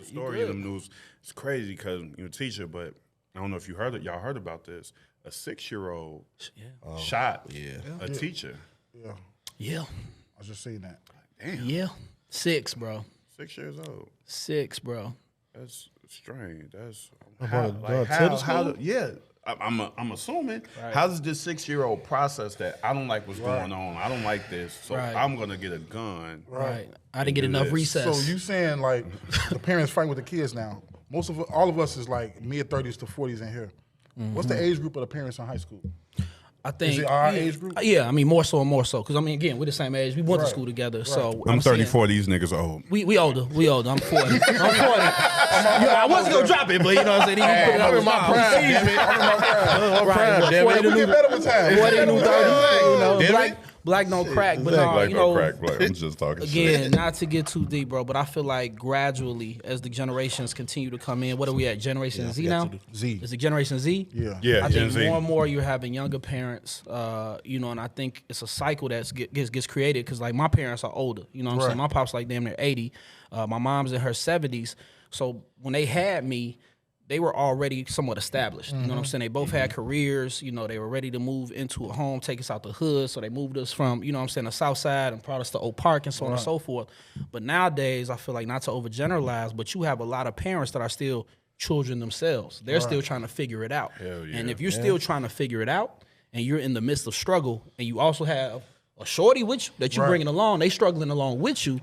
story in the news. It's crazy because you're a teacher, but I don't know if y'all heard about this. A 6-year-old shot a teacher. Yeah. I was just saying that. Damn. Yeah. 6, bro. 6 years old. 6, bro. That's strange. That's Yeah. I'm assuming. How does this 6-year-old process that I don't like what's going on? I don't like this, so I'm gonna get a gun. Right. I didn't get enough recess. So you saying like the parents fight with the kids now? All of us is like mid-30s to 40s in here. What's the age group of the parents in high school? I think is it our age group? Yeah, I mean more so and more so because I mean again we're the same age. We went to school together, so I'm 34. These niggas are old. We older. I'm 40. I'm 40. I wasn't gonna drop it, but you know what I'm saying. I'm in my prime. Damn it. I'm in my prime. Damn it. We get better with time. 40 new 30. You know, black don't crack, but no, Black you no know. crack. Black. I'm just talking Again, shit. not to get too deep, bro, but I feel like gradually, as the generations continue to come in, what are we at? Generation Z now? Z. Is it Generation Z? Yeah, I Gen think Z. more and more you're having younger parents, you know, and I think it's a cycle that gets created because, like, my parents are older. You know what I'm saying? My pop's like damn near 80. My mom's in her 70s. So when they had me, they were already somewhat established. You know what I'm saying? They both had careers. You know, they were ready to move into a home, take us out the hood. So they moved us from, you know what I'm saying, the South Side and brought us to Oak Park and so on and so forth. But nowadays, I feel like, not to overgeneralize, but you have a lot of parents that are still children themselves. They're still trying to figure it out. Hell yeah. And if you're still trying to figure it out and you're in the midst of struggle and you also have a shorty with you that you're bringing along, they struggling along with you.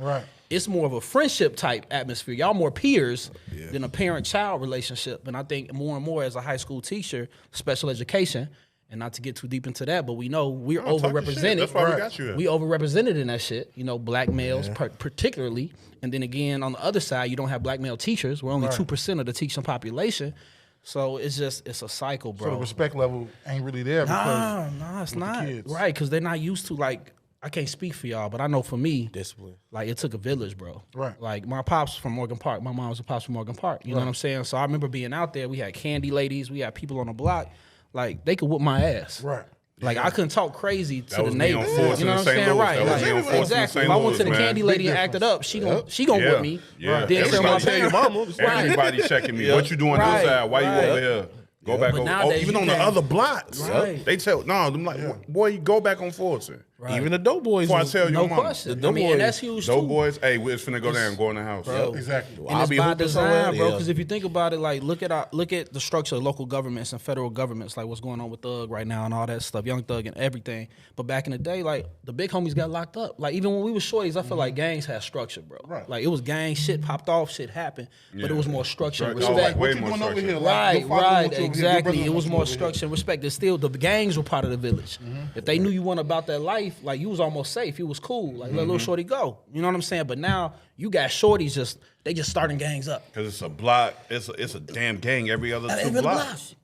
It's more of a friendship type atmosphere. Y'all more peers than a parent-child relationship. And I think more and more as a high school teacher, special education, and not to get too deep into that, but we know we're overrepresented. That's why we got you here. We overrepresented in that shit. You know, black males particularly. And then again, on the other side, you don't have black male teachers. We're only 2% of the teaching population. So it's a cycle, bro. So the respect level ain't really there because it's not. Right, because they're not used to, like, I can't speak for y'all, but I know for me, discipline. Like, it took a village, bro. Right. Like, my pops from Morgan Park. My mom was a pops from Morgan Park. You know what I'm saying? So I remember being out there. We had candy ladies. We had people on the block. Like, they could whoop my ass. Right. Like, I couldn't talk crazy to That was the me on neighbors. Force You know in what I'm St. saying? Louis. Right. That was Like, me on Force in exactly. St. If I went to the Louis, candy man. lady and acted up, she gonna whip me. Yeah. Then tell my Everybody tell your parents. mama. Everybody checking me. What you doing this side? Why you over here? Go back But over. nowadays Even you on the can't- other blocks. Right. They tell, I'm like, boy, you go back on Fulton. Right. Even the dope boys. Before I tell No your mama. question. I mean, and that's huge Dope too. boys, hey, we're finna go there and go in the house. Bro. exactly. And it's by hooping somewhere, design, bro. Because if you think about it, like look at the structure of local governments and federal governments, like what's going on with Thug right now and all that stuff, Young Thug and everything. But back in the day, like the big homies got locked up. Like even when we were shorties, I feel like gangs had structure, bro. Right. Like it was gang shit popped off, shit happened, but it was more structure and Right. Oh, respect. like, way What you more doing over structure. here? Like, your father Right, wants you over here, your exactly. brother It was wants you more over here. structure and respect. And still, the gangs were part of the village. If they knew you weren't about that life, like you was almost safe. You was cool. Like let little shorty go. You know what I'm saying? But now you got shorties they just starting gangs up. Because it's a block. It's a damn gang every other Every 2 other blocks.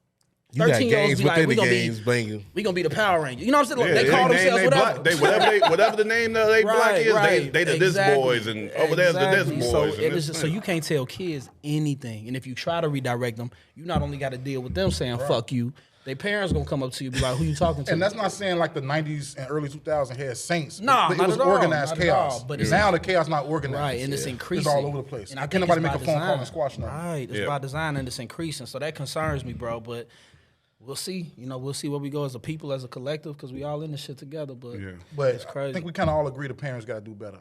You got 13-year-olds gangs be like, within we the gonna gangs be, banging. we gonna be the Power Rangers. You know what I'm saying? Look, Yeah, they call themselves whatever. Black. Whatever the name of they block is, they the this boys and over there's the this boys. So, and it this is so you can't tell kids anything. And if you try to redirect them, you not only got to deal with them saying fuck you, their parents gonna come up to you and be like, who you talking to? And that's not saying like the 90s and early 2000s had saints. Nah, it not was at all, organized not at chaos. all, but Now the chaos not organized. Right, and it's increasing. It's all over the place. And I Can't think nobody it's make a by phone call and design. squash nothing. Right, it's by design and it's increasing. So that concerns me, bro. But we'll see. You know, we'll see where we go as a people, as a collective, because we all in this shit together. But But it's crazy. I think we kind of all agree the parents got to do better.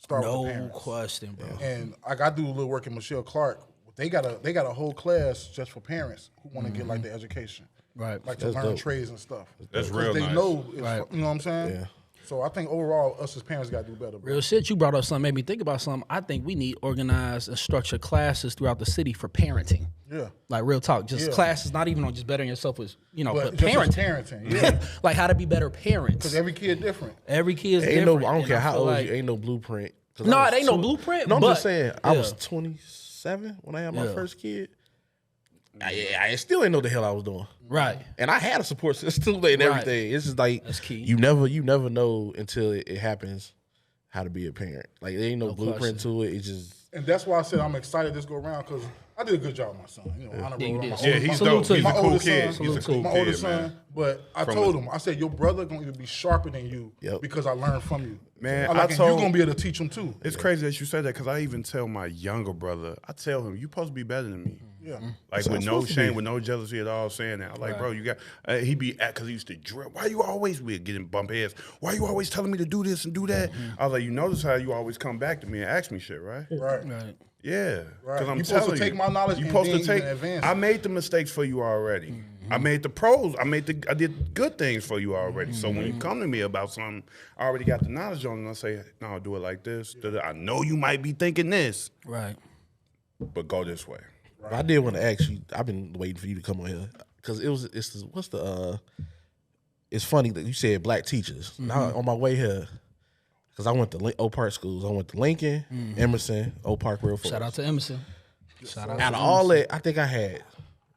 Start with the No parents. question, bro. And like I do a little work in Michelle Clark. They got a whole class just for parents who want to get like the education. Right. Like to learn trades and stuff. That's 'Cause real they nice. know, it's, Right. you know what I'm saying? Yeah. So I think overall, us as parents got to do better. Bro. Real shit, you brought up something, made me think about something. I think we need organized and structured classes throughout the city for parenting. Yeah. Like real talk, just Yeah. classes, not even on just bettering yourself as, but just as parenting. parenting, yeah. Like how to be better parents. Because every kid different. Every kid is Ain't different. no, I don't and care how feel old like- you, ain't no blueprint. 'Cause No, I was it ain't no blueprint, No, I'm but- just saying, I was yeah. 27 when I had my Yeah. first kid. I still ain't know the hell I was doing. Right. And I had a support system and Right. everything. It's just like That's key. you never know until it happens how to be a parent. Like there ain't no blueprint question. to it. It's just And that's why I said I'm excited this go around because I did a good job with my son. You know, honor roll. He's dope. He's a cool kid. He's a cool kid, my oldest son. But I told him, I said, your brother gonna either be sharper than you because I learned from you. Man, so you're gonna be able to teach him too. It's crazy that you said that because I even tell my younger brother, I tell him, you supposed to be better than me. Yeah. Like with no shame, with no jealousy at all, saying that. I'm like, bro, you got. He be at because he used to drill. Why you always getting bump heads? Why you always telling me to do this and do that? I was like, you notice how you always come back to me and ask me shit, right? Right. Yeah, because I'm you telling supposed to take my knowledge you and supposed then to take. advance. I made the mistakes for you already. I made the pros. I did good things for you already. So when you come to me about something, I already got the knowledge on it. And I say, no, do it like this. I know you might be thinking this, right? But go this way. Right. I did want to ask you. I've been waiting for you to come on here because it's funny that you said black teachers. Now on my way here, because I went to Oak Park schools. I went to Lincoln, Emerson, Oak Park, Real Forest. Shout out to Emerson. Out of all that, I think I had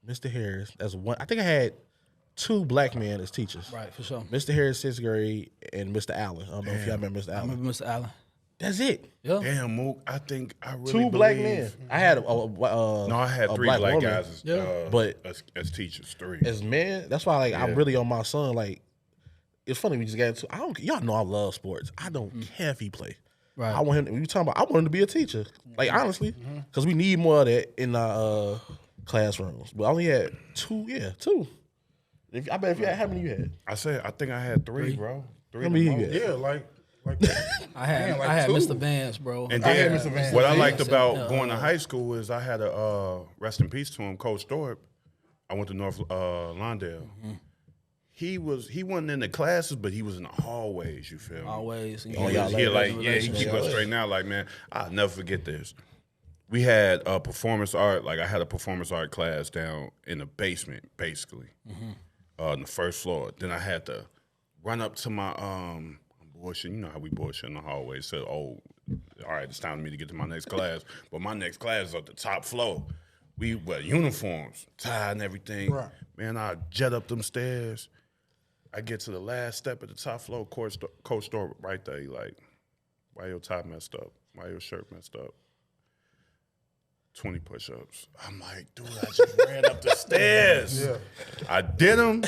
Mr. Harris as one. I think I had 2 black men as teachers. Right, for sure. Mr. Harris, 6th grade, and Mr. Allen. I don't know if y'all remember Mr. Allen. I remember Mr. Allen. That's it. Yeah. Damn, Mook. I think I really 2 black men. I had I had 3 black guys as teachers. 3 as men. That's why I'm really on my son. Like, it's funny we just got into. Y'all know I love sports. I don't care if he play. Right. I want him. When you talking about, I want him to be a teacher. Like honestly, because we need more of that in our classrooms. But I only had 2. Yeah, 2. I bet if you had, how many you had? I think I had 3, bro. 3. How many you had? Yeah, like I had 2. Mr. Vance, bro. And I then had Mr. Vance. what I liked about going to high school is I had a rest in peace to him, Coach Thorpe. I went to North Lawndale. He wasn't in the classes, but he was in the hallways. You feel me? Always. He keep us straight now. Like, man, I'll never forget this. We had performance art. Like, I had a performance art class down in the basement, basically, on the first floor. Then I had to run up to my bullshit. You know how we bullshit in the hallway. Said, all right, it's time for me to get to my next class. But my next class is at the top floor. We wear uniforms, tie and everything. Right. Man, I jet up them stairs. I get to the last step at the top floor. Coach Thorpe right there. He like, why your top messed up? Why your shirt messed up? 20 push-ups. I'm like, dude, I just ran up the stairs. Yeah. I did them,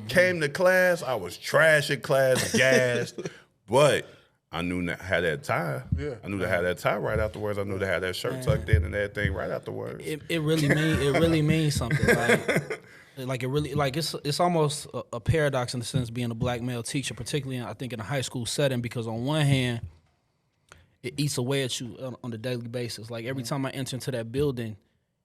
came to class. I was trash at class, gassed, but I knew to have that tie. Yeah. I knew to have that tie right afterwards. I knew to have that shirt tucked in and everything right afterwards. It really means something. It's almost a paradox in the sense being a black male teacher, particularly I think in a high school setting, because on one hand, it eats away at you on a daily basis. Like every time I enter into that building,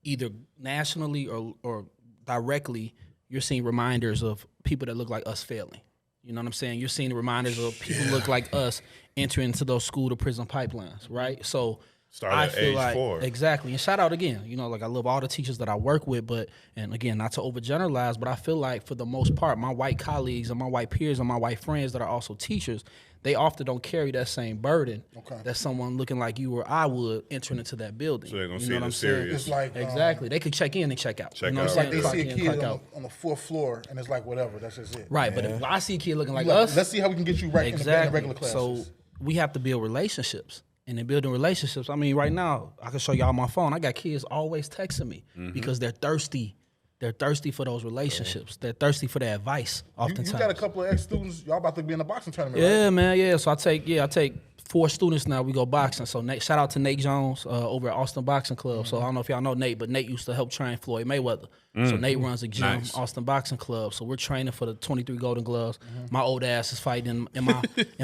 either nationally or directly, you're seeing reminders of people that look like us failing. You know what I'm saying? You're seeing reminders of people look like us entering into those school to prison pipelines, right? So I feel like 4. Exactly. And shout out again, I love all the teachers that I work with, and again, not to overgeneralize, but I feel like for the most part, my white colleagues and my white peers and my white friends that are also teachers, they often don't carry that same burden that someone looking like you or I would entering into that building. So they're going to see it as serious. It's like, exactly. They could check in and check out. It's like they see a kid on the 4th floor, and it's like, whatever, that's just it. Right, but if I see a kid looking like us. Let's see how we can get you right in the regular classes. So we have to build relationships. And in building relationships, I mean, right now, I can show y'all my phone. I got kids always texting me because they're thirsty. They're thirsty for those relationships. They're thirsty for that advice oftentimes. You got a couple of ex-students. Y'all about to be in the boxing tournament, right? Man, yeah. So I take 4 students now. We go boxing. So shout out to Nate Jones over at Austin Boxing Club. So I don't know if y'all know Nate, but Nate used to help train Floyd Mayweather. So Nate runs a gym, Austin Boxing Club. So we're training for the 23 Golden Gloves. My old ass is fighting in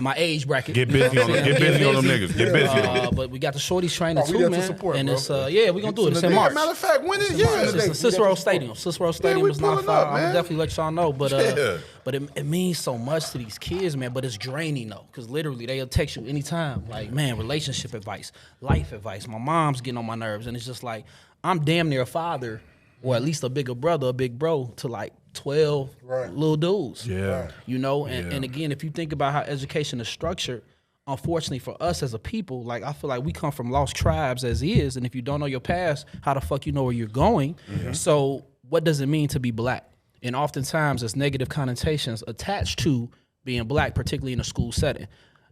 my age bracket. Get busy on them. Get busy on them niggas. Get busy on them. But we got the shorties training too, man. Support, and bro. it's we're gonna do it. It's in March. Matter of fact, when is it's in Cicero Stadium. Cicero Stadium is not far. I'll definitely let y'all know. But it means so much to these kids, man. But it's draining though, because literally they'll text you anytime. Like, man, relationship advice, life advice. My mom's getting on my nerves, and it's just like I'm damn near a father, or at least a bigger brother, a big bro to like 12 little dudes. Yeah. And again, if you think about how education is structured, unfortunately for us as a people, like I feel like we come from lost tribes as is, and if you don't know your past, how the fuck you know where you're going? So what does it mean to be black? And oftentimes there's negative connotations attached to being black, particularly in a school setting.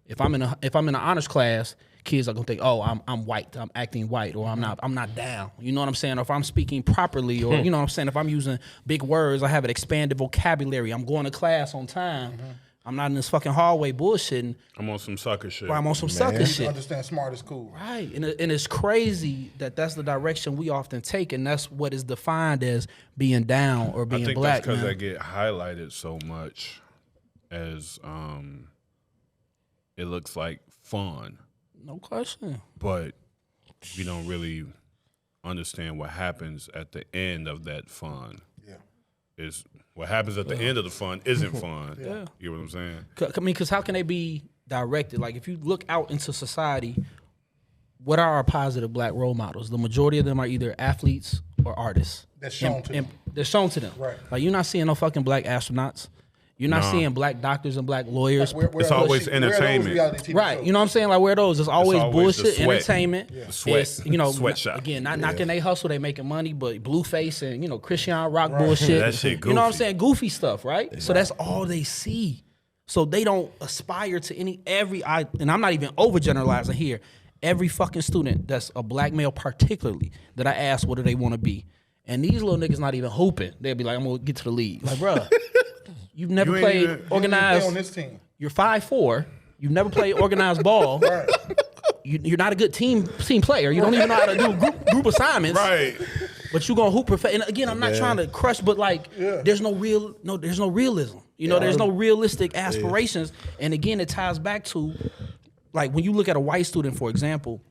If I'm in an honors class, kids are gonna think, oh, I'm white, I'm acting white, or I'm not down. You know what I'm saying? Or if I'm speaking properly, or you know what I'm saying, if I'm using big words, I have an expanded vocabulary. I'm going to class on time. I'm not in this fucking hallway bullshitting. I'm on some sucker shit. Or I'm on some sucker shit. You understand smart is cool. Right, and it's crazy that's the direction we often take, and that's what is defined as being down or being black. I think that's because they get highlighted so much as it looks like fun. No question. But you don't really understand what happens at the end of that fun. Yeah. Is what happens at the end of the fun isn't fun. Yeah. You know what I'm saying? I mean, because how can they be directed? Like, if you look out into society, what are our positive black role models? The majority of them are either athletes or artists. That's shown to them. They're shown to them. Right. Like, you're not seeing no fucking black astronauts. You're not seeing black doctors and black lawyers. Like, it's always entertainment. Right. You know what I'm saying? Like, where are those? It's always bullshit, entertainment. The sweat. It's, you know, sweatshop. Again, not knocking they hustle, they making money, but Blueface and, you know, Christian Rock bullshit. That shit goofy. You know what I'm saying? Goofy stuff, right? So that's all they see. So they don't aspire to and I'm not even overgeneralizing here. Every fucking student that's a black male particularly that I ask what do they want to be. And these little niggas not even hooping. They'll be like, I'm going to get to the league. Like, bro, you've never played organized. On this team. You're 5'4". You've never played organized ball. Right. You're not a good team player. You don't even know how to do group assignments. Right. But you gonna hoop. And again, I'm not trying to crush, but like, there's no realism. You know, there's no realistic aspirations. And again, it ties back to, like, when you look at a white student, for example,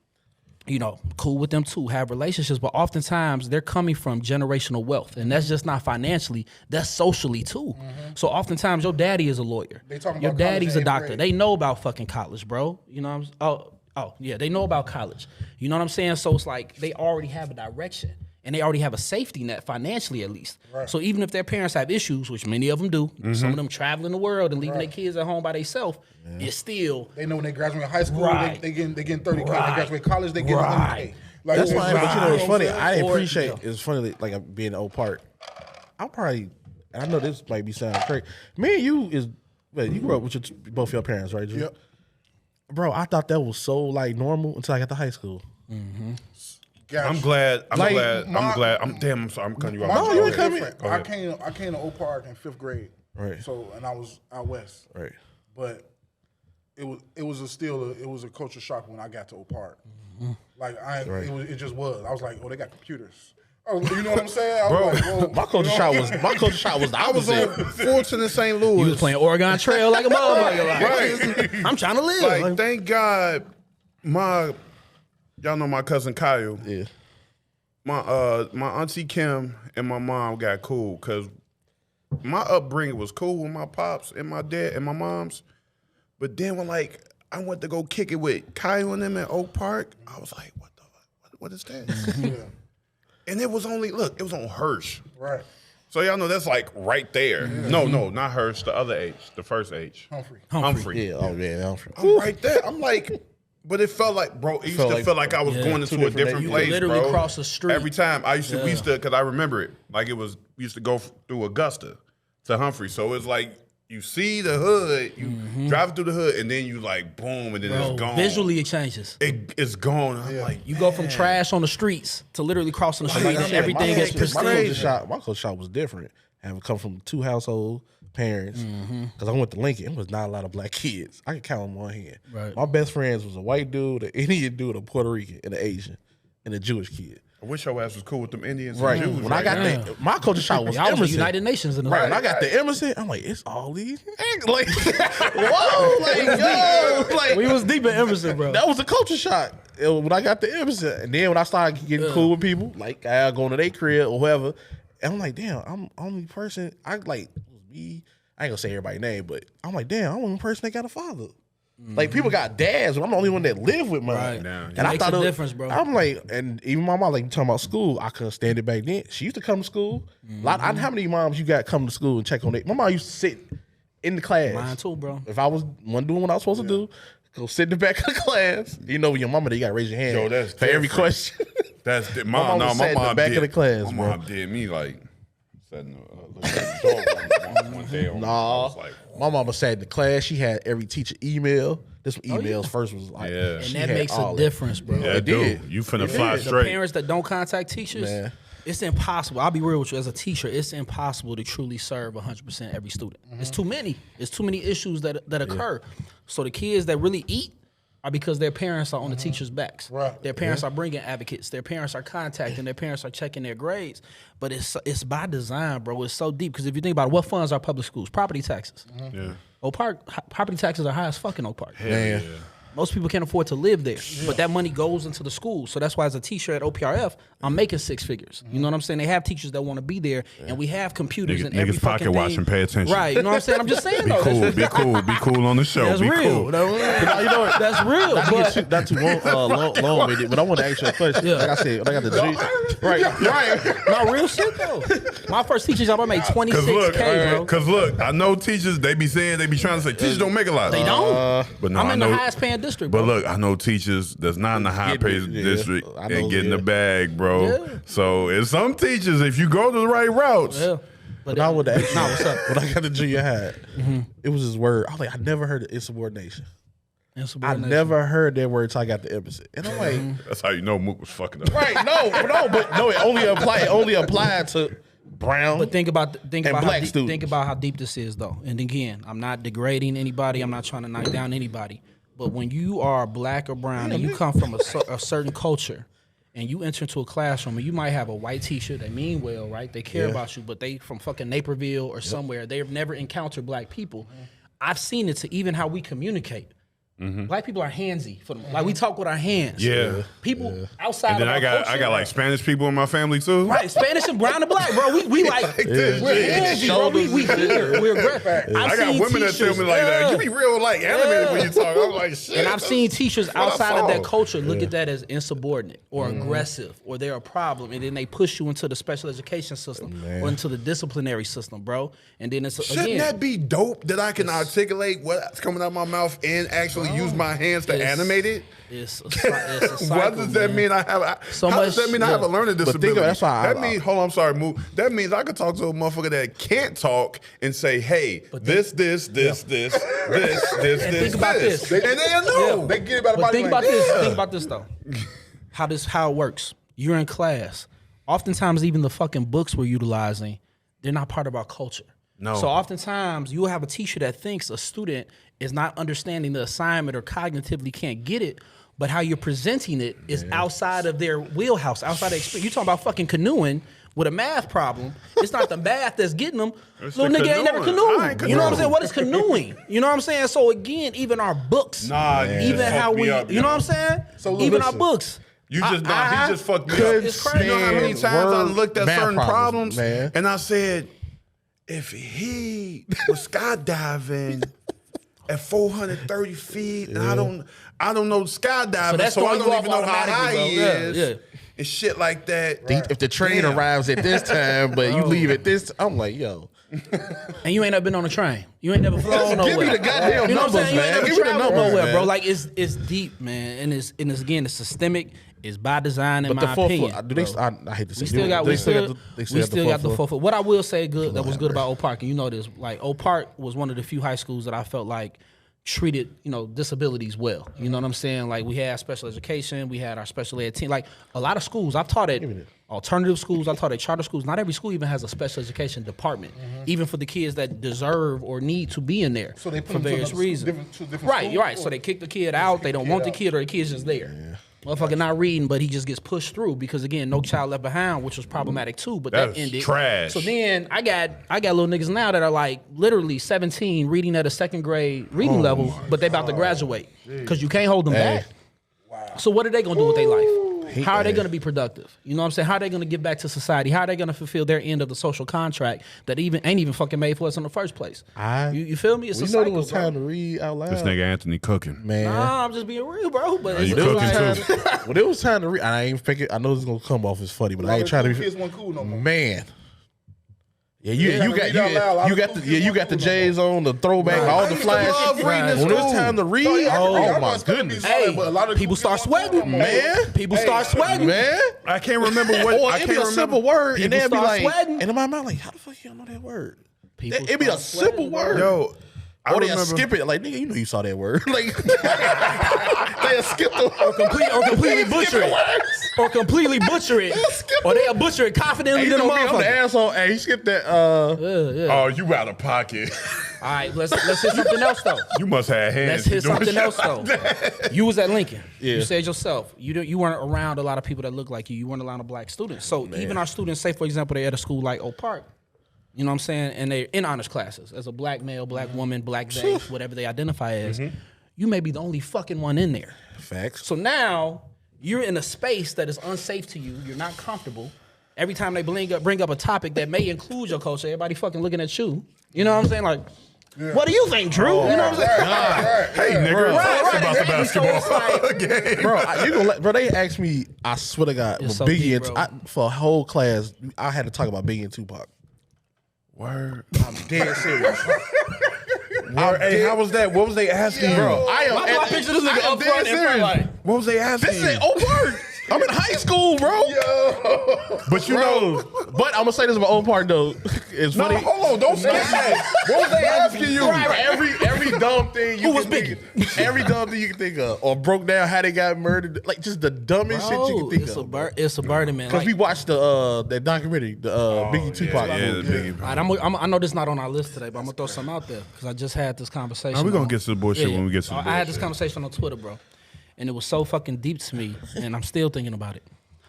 you know, cool with them too, have relationships, but oftentimes they're coming from generational wealth, and that's just not financially, that's socially too. So oftentimes your daddy is a lawyer, your daddy's a doctor. They know about fucking college, bro. You know what I'm oh yeah, they know about college. You know what I'm saying? So it's like they already have a direction, and they already have a safety net financially at least. Right. So even if their parents have issues, which many of them do, some of them traveling the world and leaving their kids at home by themselves, it's still. They know when they graduate high school, they getting 30K. They graduate college, they getting 100K. Like, that's why, but you know, it's funny. I appreciate it's funny, like being an old part. I'm probably, and I know this might be sounding crazy. Me and you you grew up with both your parents, right? Drew? Yep. Bro, I thought that was so like normal until I got to high school. Gotcha. I'm glad. I'm glad. I'm sorry. I'm cutting you off. No, you ain't coming. I came to Oak Park in 5th grade. Right. So, and I was out west. Right. But it was a culture shock when I got to Oak Park. Like it just was. I was like, oh, they got computers. Oh, you know what I'm saying? I was like, whoa, my culture shock was the opposite. I was on Fulton in St. Louis. You was playing Oregon Trail like a motherfucker. Like, I'm trying to live. Like, thank God, y'all know my cousin Kyle. Yeah. My auntie Kim and my mom got cool because my upbringing was cool with my pops and my dad and my mom's. But then when I went to go kick it with Kyle and them at Oak Park, I was like, what is that? yeah. And it was it was on Hirsch. Right. So y'all know that's like right there. Yeah. No, not Hirsch, the other H, the first H. Humphrey. Yeah, oh yeah, Humphrey. I'm right there. I'm like, but it felt like, bro, it used to feel like I was going into a different place, literally bro. Cross the street. Every time. We used to, because I remember it, like we used to go through Augusta to Humphrey. So it's like, you see the hood, you drive through the hood, and then you like, boom, and then it's gone. Visually, it changes. It's gone. I'm like, you go from trash on the streets to literally crossing the street, and everything is pristine. My culture shock was different. Having come from 2 household parents, because I went to Lincoln, it was not a lot of black kids. I could count them on one hand. Right. My best friends was a white dude, an Indian dude, a Puerto Rican, and an Asian, and a Jewish kid. I wish your ass was cool with them Indians. Right. And Jews, when I got my culture shock was Y'all was Emerson. United Nations in the Right. When I got the Emerson, I'm like, it's all these like, whoa, like, yo, like we was deep in Emerson, bro. That was a culture shock when I got the Emerson, and then when I started getting cool with people, like I going to their crib or whoever, and I'm like, damn, I'm the only person I like. Me, I ain't gonna say everybody's name, but I'm like, damn, I'm the only person that got a father. Like people got dads, but I'm the only one that live with mine. Right. And I thought a difference, bro. I'm like, and even my mom, like you talking about school, I couldn't stand it back then. She used to come to school. How many moms you got come to school and check on it? My mom used to sit in the class. Mine too, bro. If I wasn't doing what I was supposed to do, go sit in the back of the class. You know, with your mama, you got to raise your hand Yo, that's for every question. That's my mom back of the class. My mom did me like setting the door one day. Nah, like, my mama sat in the class. She had every teacher email This emails first was like, Yeah. And that makes a difference, bro. Yeah, It did. dude. You finna fly The straight. parents that don't contact teachers, Man. it's impossible. I'll be real with you. As a teacher, it's impossible to truly serve 100% every student. It's too many. It's too many issues that occur. So the kids that really eat are because their parents are on the teachers' backs. Right. Their parents are bringing advocates. Their parents are contacting. Their parents are checking their grades. But it's by design, bro. It's so deep. Because if you think about it, what funds our public schools? Property taxes. Yeah. Oak Park, property taxes are high as fuck in Oak Park. Man. Most people can't afford to live there, but that money goes into the school. So that's why, as a teacher at OPRF, I'm making 6 figures. You know what I'm saying? They have teachers that want to be there, and we have computers and every Niggas fucking pocket thing. watching, pay attention. Right? You know what I'm saying? I'm just saying Be though. cool, be cool, be cool on the show. That's be real. cool. You know what? That's real. But Not too long with it, but I want to ask you a question. Yeah. Like I said, when I got the G, right. no real shit though. My first teacher job, I made 26K, bro. Cause look, I know teachers. They be trying to say teachers don't make a lot. They don't. But no, I'm I in know. the highest paying district, bro. But look, I know teachers that's not in the high paid district I know, and getting yeah. the bag, bro. Yeah. So it's some teachers, if you go to the right routes, Yeah. But I would ask you, what's up? when I got the junior high, it was this word. I was like, I never heard of insubordination. I never heard that word until I got the emphasis. And I'm like, that's how you know Mook was fucking up. right, no, it only applied to brown. But think about black students. think about how deep this is, though. And again, I'm not degrading anybody. I'm not trying to knock down anybody. But when you are black or brown and you come from a certain culture, and you enter into a classroom and you might have a white teacher, they mean well, right? They care about you, but they from fucking Naperville or somewhere. They've never encountered black people. I've seen it to even how we communicate. Black people are handsy for them. Like we talk with our hands. Yeah. People outside And then of our culture, I got like Spanish people in my family too. right, Spanish and brown and black, bro. We like this. we're handsy, bro. We here. We're aggressive. I got women that tell me like that. You be real like animated when you talk. I'm like shit. And I've seen teachers outside of that saw. culture look at that as insubordinate or aggressive or they're a problem, and then they push you into the special education system or into the disciplinary system, bro. And then it's Shouldn't again, that be dope that I can articulate what's coming out of my mouth and actually use my hands to animate it? It's a cycle, What does that mean? I have So how does much- that mean I have a yeah. learning think disability? of it, that's why that means hold on, I'm sorry, Moo. That means I could talk to a motherfucker that can't talk and say, hey, this, this, think about this. and they'll know. They get about a But body think about language. this. Think about this though. How it works. You're in class. Oftentimes, even the fucking books we're utilizing, they're not part of our culture. No. So oftentimes, you'll have a teacher that thinks a student is not understanding the assignment or cognitively can't get it, but how you're presenting it is outside of their wheelhouse, outside of experience. You're talking about fucking canoeing with a math problem. It's not the math that's getting them. It's Little the nigga ain't never canoeing. I canoed. ain't You know what I'm canoeing. saying? What is canoeing? You know what I'm saying? So again, even our books, Nah, you even just how fucked me we, up, you know yo. what I'm saying? So even our listen. books. You just he just fucked me up. could It's crazy. You know how many times I looked at math certain problems man. and I said, if he was skydiving at 430 feet, and I don't know skydiving, that's so I throwing don't you even off know how high automatically, he bro. is, Yeah. and shit like that. If the train Damn. arrives at this time, but you leave at this, I'm like, yo. And you ain't never been on a train. You ain't never flown nowhere. Give me the goddamn you know what I'm numbers, saying? You ain't man. never Give me the traveled numbers, nowhere, man. bro. Like it's deep, man, and it's again it's systemic. It's by design, in But my the fourth opinion. floor, do they? I hate to say, We still got the floor. fourth floor. What I will say good that was good about Oak Park, and you know this, like Oak Park was one of the few high schools that I felt like treated, disabilities well. You know what I'm saying? Like we had special education, we had our special ed team. Like a lot of schools, I've taught at alternative schools, I've taught at charter schools. Not every school even has a special education department, even for the kids that deserve or need to be in there So they put for them to various another reasons. different Right, schools? you're right. So they kick the kid out. They don't want the kid, or the kid's just there. Motherfucker not reading, but he just gets pushed through because again, No Child Left Behind, which was problematic too. But that That's ended. trash. So then I got little niggas now that are like literally 17, reading at a second grade reading level, but they about to graduate because you can't hold them back. So what are they gonna do with their life? How are they gonna be productive? You know what I'm saying? How are they gonna give back to society? How are they gonna fulfill their end of the social contract that ain't even fucking made for us in the first place? You feel me? It's We a know cycle, it was bro. time to read out loud. This nigga Anthony cooking. man. Nah, I'm just being real, bro. But it's you a cooking time. too? When it was time to read, I ain't thinking. I know this is gonna come off as funny, but I ain't trying to be. Kids weren't cool no more. Man. Yeah, Yeah, you read out loud. you got the J's on, the throwback, Nah, all I the used to flash. love reading in When it was school. time to read, No, yeah, I can read. oh I'm my not gonna be goodness, solid, but a lot of People start sweating, man. People start sweating. Man. I can't remember what. Or I it'd can't be a remember. simple word, and People they'd be start like, sweating. and in my mind, like, how the fuck you don't know that word? People It'd be a start sweating, simple bro. word. Yo, Or they skip it. Like, nigga, you know you saw that word. Like, they skip the or completely butcher it. Or completely butcher it. Or they'll butcher it confidently to the motherfucker. I'm the asshole. Hey, he skipped that. Oh, you out of pocket. All right, let's hit something else though. You must have hands. Let's hit something else though. You was at Lincoln. Yeah. You said yourself. You weren't around a lot of people that look like you. You weren't around a black students. So even our students, say for example, they're at a school like Oak Park. You know what I'm saying? And they're in honors classes as a black male, black woman, black they, whatever they identify as. You may be the only fucking one in there. Facts. So now you're in a space that is unsafe to you. You're not comfortable. Every time they bring up a topic that may include your culture, everybody fucking looking at you. You know what I'm saying? Like, what do you think, Drew? You know what I'm saying? Hey, nigga, talk about the basketball game. Bro, they asked me, I swear to God, It's so Biggie deep, and for a whole class, I had to talk about Biggie and Tupac. Word. I'm dead serious. Hey, how was that? What was they asking you? Bro, Why do I picture this nigga up front in front like? What was they asking This you? is Oak Park. I'm in high school, bro. But you know, But I'm gonna say this about Oak Park though. It's funny. hold on, don't say that. What was they asking you? Every dumb thing you Who was can think, every dumb thing you can think of, or broke down how they got murdered, like just the dumbest shit you can think of. It's a burden, man. Because we watched that documentary, the Biggie Tupac movie. Biggie. All right, I know this is not on our list today, but I'm gonna throw something out there because I just had this conversation. We're gonna get to the bullshit when we get to the bullshit. I had this conversation on Twitter, bro, and it was so fucking deep to me, and I'm still thinking about it.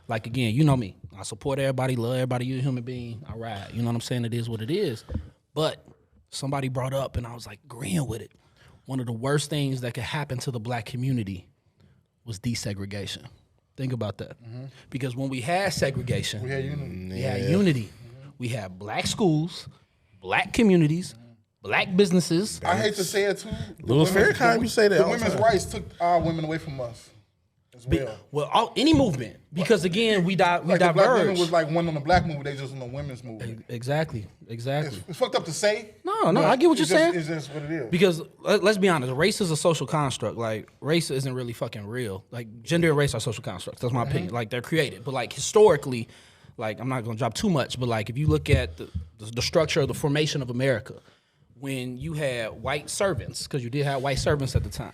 Like, again, you know me. I support everybody, love everybody. You're a human being. I ride. You know what I'm saying? It is what it is. But somebody brought up, and I was like agreeing with it. One of the worst things that could happen to the black community was desegregation. Think about that. Because when we had segregation, we had unity. We had black schools, black communities, black businesses. I hate to say it too. Louis Farrakhan, you say that The all the women's time. rights took our women away from us as well. Any movement. Because again, we Like the black women diverge. was like one on the black movement, they just on the women's movement. Exactly. It's fucked up to say. No, but I get what you're saying. It's just what it is. Because let's be honest, race is a social construct. Like, race isn't really fucking real. Like, gender and race are social constructs. That's my opinion. Like, they're created. But like historically, like, I'm not gonna drop too much, but like if you look at the structure of the formation of America, when you had white servants, because you did have white servants at the time,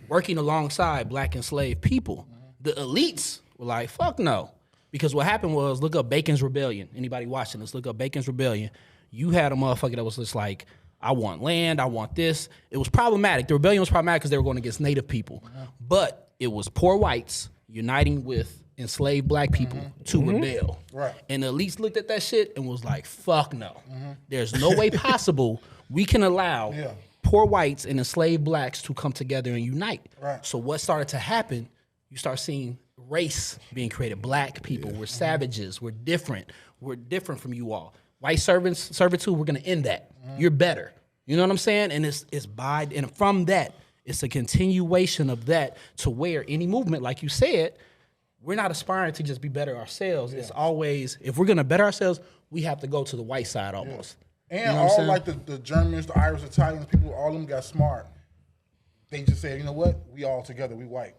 working alongside black enslaved people, the elites were like, fuck no. Because what happened was, look up Bacon's Rebellion. Anybody watching this, look up Bacon's Rebellion. You had a motherfucker that was just like, I want land, I want this. It was problematic. The rebellion was problematic because they were going against native people. But it was poor whites uniting with enslaved black people to rebel. Right. And the elites looked at that shit and was like, fuck no. There's no way possible we can allow poor whites and enslaved blacks to come together and unite. Right. So what started to happen, you start seeing race being created. Black people, we're savages, we're different from you all. White servitude, we're gonna end that. You're better. You know what I'm saying? And and from that, it's a continuation of that to where any movement, like you said, we're not aspiring to just be better ourselves. It's always, if we're gonna better ourselves, we have to go to the white side almost. And You know what I'm all saying? like the Germans, the Irish, Italians, people, all of them got smart. They just said, you know what? We all together, we white.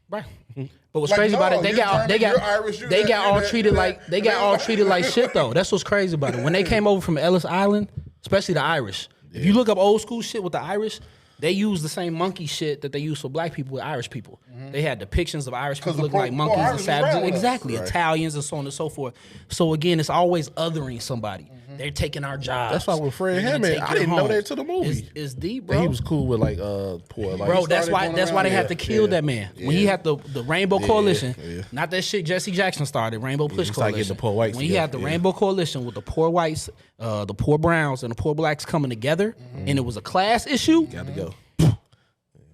Right. But what's Like, crazy about no, it, they you're got German, you're Irish, you're they that, got you're all that, treated you're like that. they got all treated like shit though. That's what's crazy about it. When they came over from Ellis Island, especially the Irish. If you look up old school shit with the Irish, they use the same monkey shit that they use for black people with Irish people. They had depictions of Irish people the looking like poor monkeys Irish and was savages. around with us. Exactly. Italians and so on and so forth. So again, it's always othering somebody. They're taking our jobs. That's why with Fred They're gonna Hammond, take I your didn't know homes. that to the movie. It's deep, That bro. he was cool with like poor, like Bro, that's started why going they around, had to kill that man. When he had the Rainbow Coalition, not that shit Jesse Jackson started, Rainbow Push he started getting Coalition. the poor whites when he had the together, Rainbow Coalition with the poor whites, the poor browns, and the poor blacks coming together, and it was a class issue, got to go.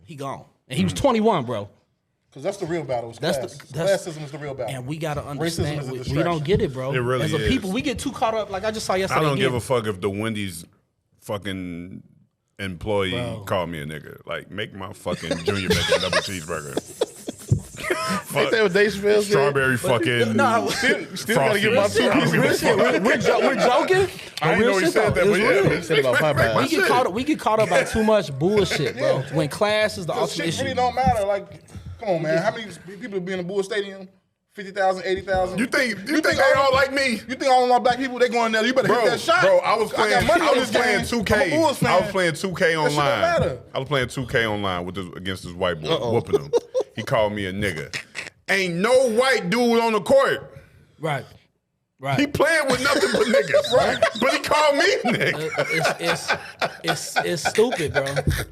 he gone. And he was 21, bro. Because that's the real battle. It's That's class. the- that's- Classism is the real battle. And we gotta Racism understand, is a we distraction. don't get it, bro. It really As a is. people, we get too caught up. Like I just saw yesterday. I don't again. give a fuck if the Wendy's fucking employee called me a nigga. Like, make my fucking junior bacon double cheeseburger. Ain't that what Dave Chappelle said? Strawberry fucking. No, Still gotta get my two pieces. real shit. We're joking. I didn't know he said that, but yeah. He said about Popeye. We get caught up by too much bullshit, bro. When class is the Because ultimate shit issue. really don't matter. Like, come on, man. How many people be in the Bull Stadium? 50,000, 80,000. You think they all like me? You think all my black people, they going there, you better hit that shot. Bro, I was playing 2K. I'm a Bulls fan. I was playing 2K online. matter. I was playing 2K online against this white boy, whooping him. He called me a nigga. Ain't no white dude on the court. Right. Right. He playing with nothing but niggas. Right. But he called me nigga. It's stupid, bro.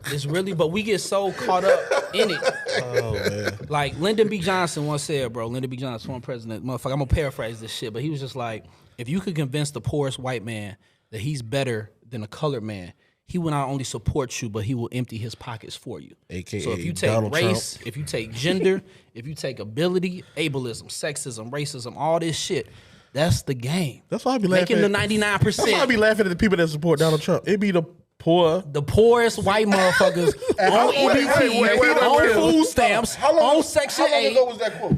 It's really, but we get so caught up in it. Oh man. Like Lyndon B. Johnson once said, bro. Lyndon B. Johnson, former president, motherfucker. I'm gonna paraphrase this shit, but he was just like, if you could convince the poorest white man that he's better than a colored man, he will not only support you, but he will empty his pockets for you. AKA so if you take Donald race, Trump. if you take gender, if you take ability, ableism, sexism, racism, all this shit, that's the game. That's why I be laughing. Making the 99%. That's why I be laughing at the people that support Donald Trump. It be the poor. The poorest white motherfuckers on EBT, on food stamps, on Section 8. How long ago was that quote?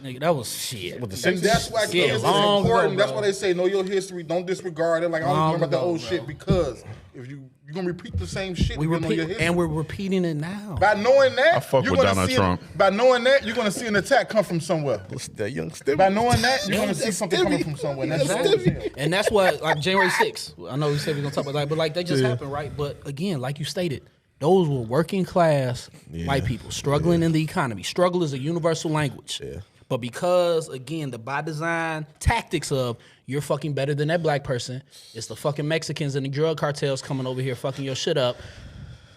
Nigga, that was shit. With the That's why Yeah, it's long important. ago, That's why they say know your history. Don't disregard it. Like I don't Long remember about the ago, old bro. shit because if you're gonna repeat the same shit, We you don't know your repeat, history. and we're repeating it now. By knowing that, I fuck you're with gonna Donald see Trump. By knowing that, you're gonna see an attack come from somewhere. That young Stevie. By knowing that, you're gonna see that's something Stevie. coming from somewhere. That's That's all I'm Stevie. saying. And that's what, like January 6th, I know we said we're gonna talk about that, but like that just happened, right? But again, like you stated, those were working class white people struggling in the economy. Struggle is a universal language. Yeah. But because, again, the by design tactics of you're fucking better than that black person, it's the fucking Mexicans and the drug cartels coming over here fucking your shit up,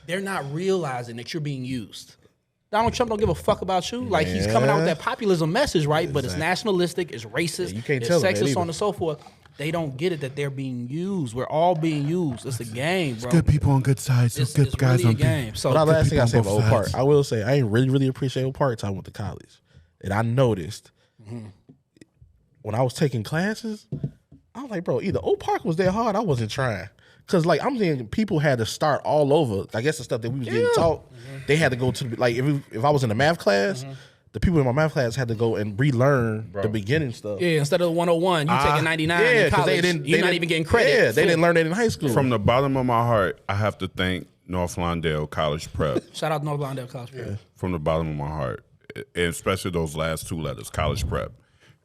they're not realizing that you're being used. Donald Trump don't give a fuck about you. Like, he's coming out with that populism message, right? But it's nationalistic, it's racist, you can't it's tell them that sexist, either. on and so forth. They don't get it that they're being used. We're all being used. It's a game, bro. Good people on good sides. It's really a game. So But the last thing I people say on about both Oak Park, sides. I will say I ain't really appreciate Oak Park until I went to college. And I noticed when I was taking classes, I was like, bro, either Oak Park was that hard, I wasn't trying. Cause like I'm saying, people had to start all over. I guess the stuff that we was getting taught, they had to go to like if I was in a math class, the people in my math class had to go and relearn the beginning stuff. yeah, instead of 101, you take a 99 Yeah, in because college. You're not even getting credit. Yeah, they didn't learn that in high school. From the bottom of my heart, I have to thank North Lawndale College Prep. Shout out North Lawndale College. Yeah. From the bottom of my heart, and especially those last two letters, College Prep,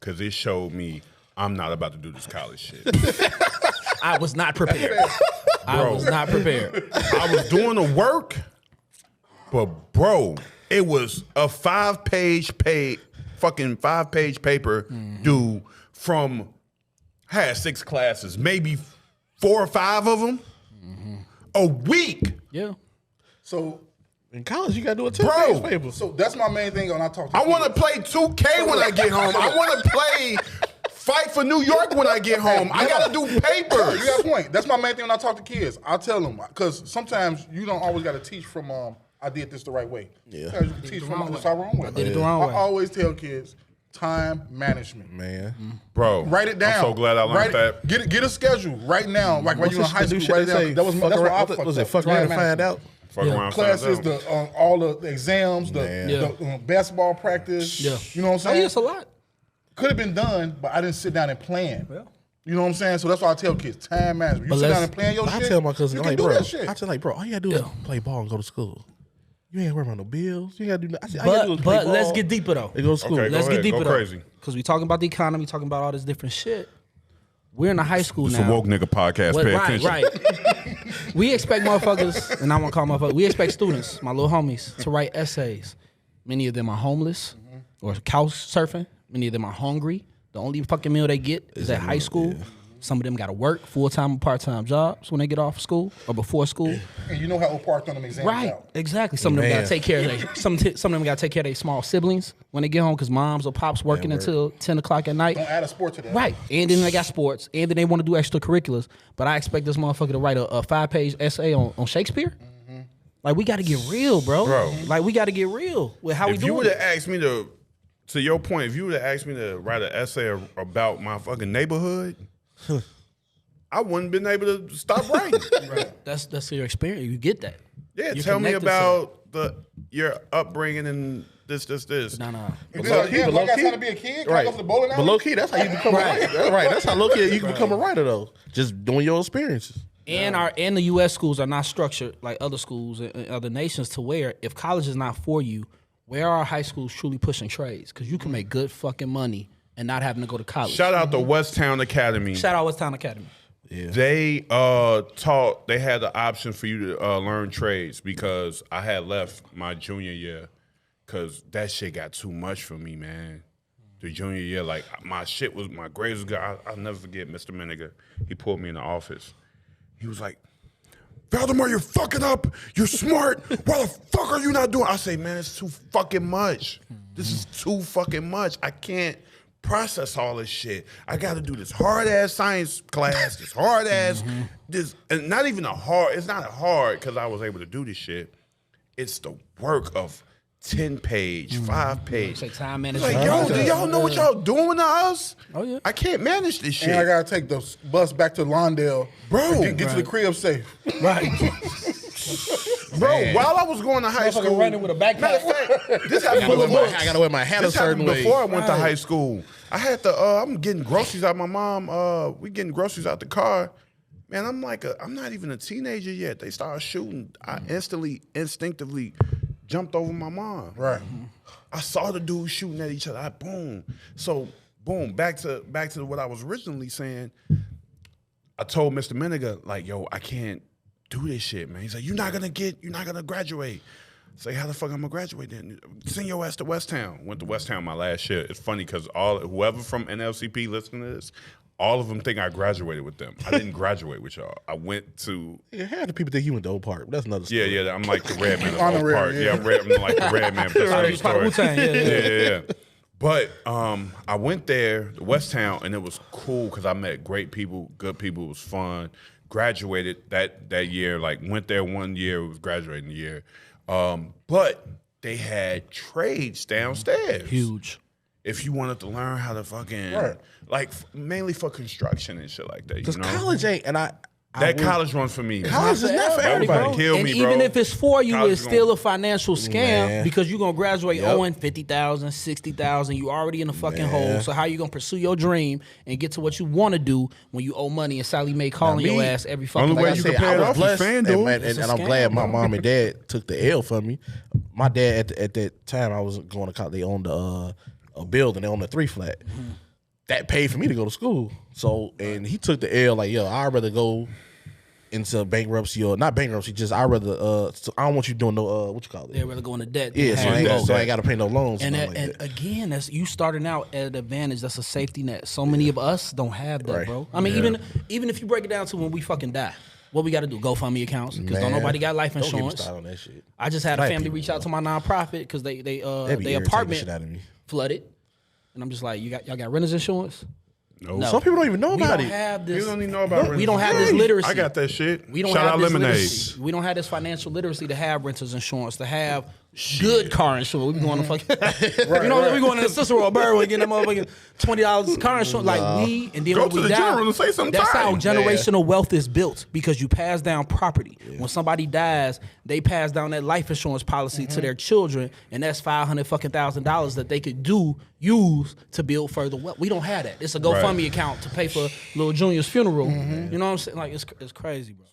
because it showed me I'm not about to do this college shit. I was not prepared. I was not prepared. I was doing the work, but bro, it was a 5-page paper due from, I had 6 classes, maybe 4 or 5 of them a week. Yeah. So in college, you gotta do a Bro. 10-page paper. So that's my main thing when I talk to I want to kids. play 2K when I get home. I want to play Fight for New York when I get home. I got to do papers. You got a point. That's my main thing when I talk to kids. I tell them, because sometimes you don't always got to teach from, I did this the right way. Yeah. Sometimes you can teach from the wrong way. I did it the wrong way. I always tell kids, time management. Man. Bro, Write it down. I'm so glad I learned that. Get a schedule right now. Like when What's you're in this high new school, shit write it they down. say? That's Fuck what I around- fucked was it up. fuck Time around and find management. out? Fuck Yeah. around, Classes, find out. all the exams, Man. the basketball practice. Yeah. You know what I'm Oh, saying? yeah, it's a lot. Could have been done, but I didn't sit down and plan. You know what I'm saying? So that's why I tell kids, time management. You But sit down let's- and plan your I shit. tell my cousin, you I'm can like, do bro, that shit. I tell like, bro, all you gotta do is play ball and go to school. You ain't worry about no bills. You gotta do nothing. I said, all you gotta do is play But let's ball get deeper though. and go to school. Okay, Let's Go get ahead, deeper go though. crazy. Because we talking about the economy, talking about all this different shit. We're in a high school It's now. a woke nigga podcast. What- Pay right, attention. right. We expect motherfuckers, and I want to call motherfuckers, we expect students, my little homies, to write essays. Many of them are homeless or couch surfing. Many of them are hungry. The only fucking meal they get is at high school. Some of them got to work full-time or part-time jobs when they get off of school or before school. And you know how Oak Park on them exams Right, out. exactly. Some of them got Man. to take care of some of them got to take care of their small siblings when they get home because moms or pops working until 10 o'clock at night. Don't add a sport to that. Right, and then they got sports, and then they want to do extracurriculars. But I expect this motherfucker to write a 5-page essay on Shakespeare. Like we got to get real, bro. Like we got to get real with how we If you doing would have it. asked me to your point, if you would have asked me to write an essay about my fucking neighborhood, I wouldn't been able to stop writing. That's your experience. You get that. Yeah, You're tell me connected about your upbringing and this. No. You Low like, key, yeah, but I low got key. time to be a kid. Can I Right. go to the bowling But alley? low key, that's how you become a writer. That's right. That's how low key you can become a writer though. Just doing your experiences. And the U.S. schools are not structured like other schools in other nations to where if college is not for you, where are high schools truly pushing trades? Because you can make good fucking money and not having to go to college. Shout out to Westtown Academy. Shout out Westtown Academy. Yeah. They they had the option for you to learn trades because I had left my junior year because that shit got too much for me, man. The junior year, like my grades was good. I'll never forget Mr. Miniger. He pulled me in the office. He was like, Valdemar, you're fucking up. You're smart. Why the fuck are you not doing? I say, man, it's too fucking much. This is too fucking much. I can't process all this shit. I got to do this hard ass science class, this hard ass, this, and not even it's not hard because I was able to do this shit. It's the work of 10-page, 5-page. Say time management. Like, yo, do y'all know what y'all doing to us? Oh, yeah. I can't manage this shit. And I gotta take the bus back to Lawndale, Bro. Get to the crib safe. Right. Bro, while I was going to high school, running with a backpack. matter of fact, this happened I gotta wear my hat a This certain happened way. before I went to high school. I had to. I'm getting groceries out. My mom. We getting groceries out the car. Man, I'm not even a teenager yet. They started shooting. I instinctively jumped over my mom. Right. I saw the dudes shooting at each other. Boom. So boom. Back to what I was originally saying. I told Mr. Miniger, like, yo, I can't do this shit, man. He's like, you're not gonna graduate. Say, how the fuck I'm gonna graduate then? Send your ass to Westtown. Went to Westtown my last year. It's funny because whoever from NLCP listening to this, all of them think I graduated with them. I didn't graduate with y'all. I went to Half the people think you went to Oak Park. But that's another story. yeah. I'm like the red man of Oak Honorary, Park. yeah. I'm like the red man. But that's another story. Yeah. But I went there, to Westtown, and it was cool because I met great people, good people. It was fun. Graduated that year. Like went there 1 year. It was graduating year. But they had trades downstairs. Huge. If you wanted to learn how to fucking like mainly for construction and shit like that. Because you know? college ain't, and college run for me. College is not for everybody. That would kill and me, even bro. if it's for you, College it's is still gonna- a financial scam because you're gonna graduate owing $50,000, $60,000. You already in the fucking hole. So how you gonna pursue your dream and get to what you want to do when you owe money and Sally Mae calling your ass every fucking only way day? you can pay it off is blessed, FanDuel. and I'm glad my mom and dad took the L from me. My dad at that time, I was going to college. They owned a building. They owned a 3-flat. That paid for me to go to school. So, and he took the L like, yo, I'd rather go into bankruptcy or not bankruptcy. Just I'd rather. So I don't want you doing no what you call it. They'd rather go into debt. Yeah, so I ain't got to pay no loans. And And, and again, that's you starting out at an advantage. That's a safety net. So many of us don't have that, Right. bro. I mean, even if you break it down to when we fucking die, what we got to do? GoFundMe accounts because don't Man, nobody got life don't get me insurance. started on that shit. I just had a Black family people, reach out to my nonprofit because they They be their irritating the apartment shit out of me. flooded, and I'm just like, y'all got renter's insurance? No. Some people don't even know We about don't it. have this. You don't even know about We don't have this literacy. I got that shit. We don't Shout have out this Lemonade. literacy. We don't have this financial literacy to have renters insurance, to have good car insurance. We be going to fucking, we going to the Cicero Burrow and getting that motherfucking $20 car insurance. Like we, and then Go when to we the die, general and say something that's how time. generational wealth is built because you pass down property. When somebody dies, they pass down that life insurance policy to their children, and that's $500,000 that they could use to build further wealth. We don't have that. It's a GoFundMe account to pay for little Junior's funeral. You know what I'm saying? Like it's crazy, bro.